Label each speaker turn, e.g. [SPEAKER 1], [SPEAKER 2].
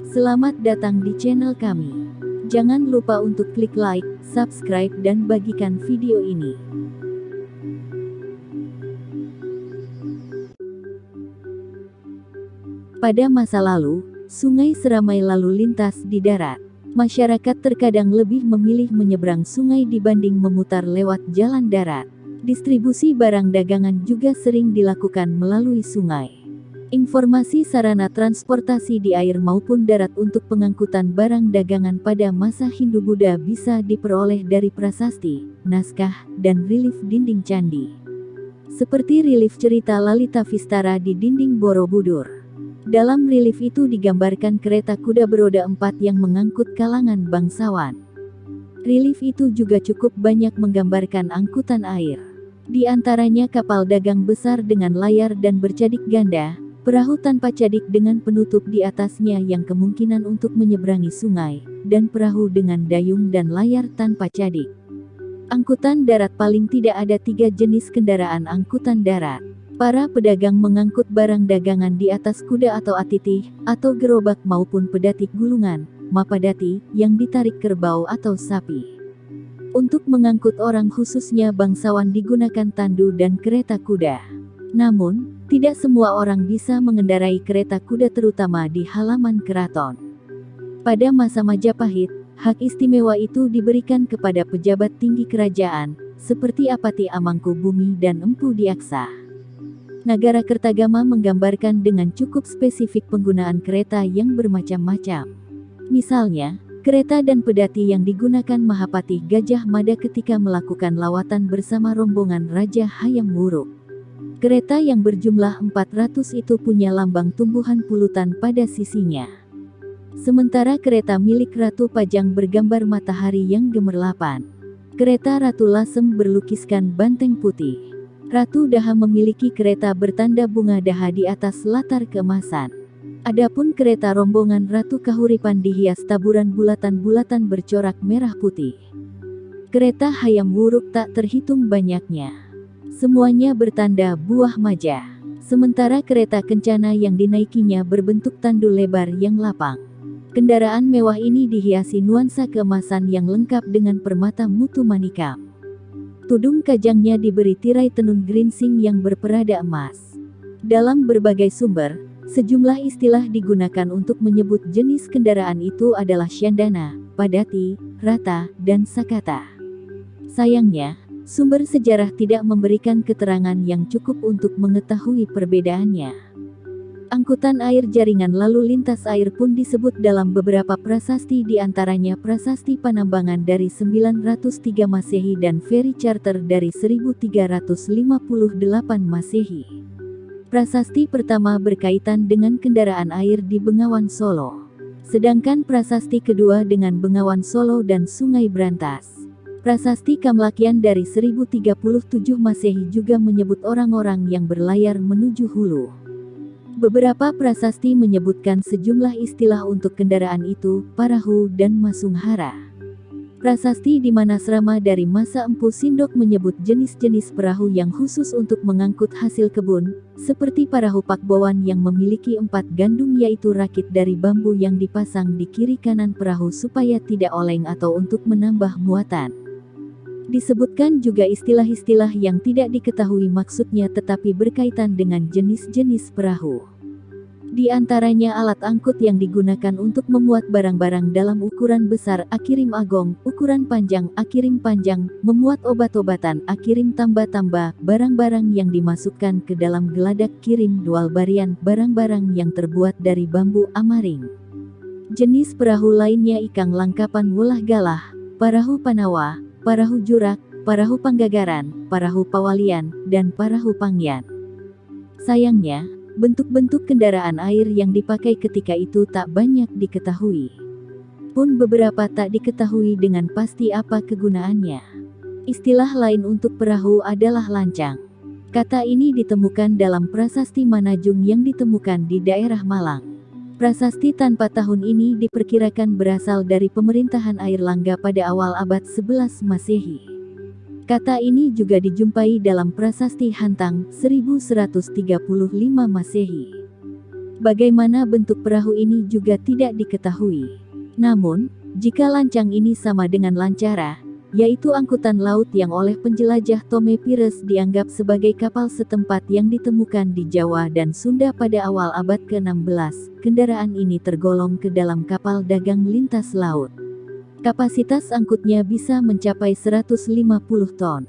[SPEAKER 1] Selamat datang di channel kami. Jangan lupa untuk klik like, subscribe dan bagikan video ini. Pada masa lalu, sungai seramai lalu lintas di darat. Masyarakat terkadang lebih memilih menyeberang sungai dibanding memutar lewat jalan darat. Distribusi barang dagangan juga sering dilakukan melalui sungai. Informasi sarana transportasi di air maupun darat untuk pengangkutan barang dagangan pada masa Hindu-Buddha bisa diperoleh dari prasasti, naskah, dan relief dinding candi. Seperti relief cerita Lalita Vistara di dinding Borobudur. Dalam relief itu digambarkan kereta kuda beroda 4 yang mengangkut kalangan bangsawan. Relief itu juga cukup banyak menggambarkan angkutan air. Di antaranya kapal dagang besar dengan layar dan bercadik ganda, perahu tanpa cadik dengan penutup di atasnya yang kemungkinan untuk menyeberangi sungai, dan perahu dengan dayung dan layar tanpa cadik. Angkutan darat paling tidak ada 3 jenis kendaraan angkutan darat. Para pedagang mengangkut barang dagangan di atas kuda atau atiti, atau gerobak maupun pedati gulungan, mapadati, yang ditarik kerbau atau sapi. Untuk mengangkut orang khususnya bangsawan digunakan tandu dan kereta kuda. Namun, tidak semua orang bisa mengendarai kereta kuda terutama di halaman keraton. Pada masa Majapahit, hak istimewa itu diberikan kepada pejabat tinggi kerajaan, seperti Apati Amangkubumi dan Empu Diaksa. Nagara Kertagama menggambarkan dengan cukup spesifik penggunaan kereta yang bermacam-macam. Misalnya, kereta dan pedati yang digunakan Mahapati Gajah Mada ketika melakukan lawatan bersama rombongan Raja Hayam Wuruk. Kereta yang berjumlah 400 itu punya lambang tumbuhan pulutan pada sisinya. Sementara kereta milik Ratu Pajang bergambar matahari yang gemerlapan. Kereta Ratu Lasem berlukiskan banteng putih. Ratu Daha memiliki kereta bertanda bunga daha di atas latar keemasan. Adapun kereta rombongan Ratu Kahuripan dihias taburan bulatan-bulatan bercorak merah putih. Kereta Hayam Wuruk tak terhitung banyaknya. Semuanya bertanda buah maja. Sementara kereta kencana yang dinaikinya berbentuk tandu lebar yang lapang. Kendaraan mewah ini dihiasi nuansa keemasan yang lengkap dengan permata mutu manikam. Tudung kajangnya diberi tirai tenun geringsing yang berperada emas. Dalam berbagai sumber, sejumlah istilah digunakan untuk menyebut jenis kendaraan itu adalah syandana, padati, rata, dan sakata. Sayangnya, sumber sejarah tidak memberikan keterangan yang cukup untuk mengetahui perbedaannya. Angkutan air jaringan lalu lintas air pun disebut dalam beberapa prasasti, di antaranya Prasasti Panambangan dari 903 Masehi dan Ferry Charter dari 1358 Masehi. Prasasti pertama berkaitan dengan kendaraan air di Bengawan Solo. Sedangkan prasasti kedua dengan Bengawan Solo dan Sungai Brantas. Prasasti Kamlakian dari 1037 Masehi juga menyebut orang-orang yang berlayar menuju hulu. Beberapa prasasti menyebutkan sejumlah istilah untuk kendaraan itu, parahu dan masunghara. Prasasti di Manasrama dari masa Empu Sindok menyebut jenis-jenis perahu yang khusus untuk mengangkut hasil kebun, seperti parahu Pakbowan yang memiliki 4 gandung, yaitu rakit dari bambu yang dipasang di kiri kanan perahu supaya tidak oleng atau untuk menambah muatan. Disebutkan juga istilah-istilah yang tidak diketahui maksudnya tetapi berkaitan dengan jenis-jenis perahu. Di antaranya alat angkut yang digunakan untuk memuat barang-barang dalam ukuran besar, akirim agong, ukuran panjang, akirim panjang, memuat obat-obatan, akirim tamba-tamba, barang-barang yang dimasukkan ke dalam geladak, kirim dual barian, barang-barang yang terbuat dari bambu amaring. Jenis perahu lainnya ikang langkapan wulah galah, parahu panawa, parahu jurak, parahu panggagaran, parahu pawalian, dan parahu pangyan. Sayangnya, bentuk-bentuk kendaraan air yang dipakai ketika itu tak banyak diketahui. Pun beberapa tak diketahui dengan pasti apa kegunaannya. Istilah lain untuk perahu adalah lancang. Kata ini ditemukan dalam prasasti Manajung yang ditemukan di daerah Malang. Prasasti tanpa tahun ini diperkirakan berasal dari pemerintahan Airlangga pada awal abad 11 Masehi. Kata ini juga dijumpai dalam prasasti Hantang 1135 Masehi. Bagaimana bentuk perahu ini juga tidak diketahui. Namun, jika lancang ini sama dengan Lancara, yaitu angkutan laut yang oleh penjelajah Tome Pires dianggap sebagai kapal setempat yang ditemukan di Jawa dan Sunda pada awal abad ke-16, kendaraan ini tergolong ke dalam kapal dagang lintas laut. Kapasitas angkutnya bisa mencapai 150 ton.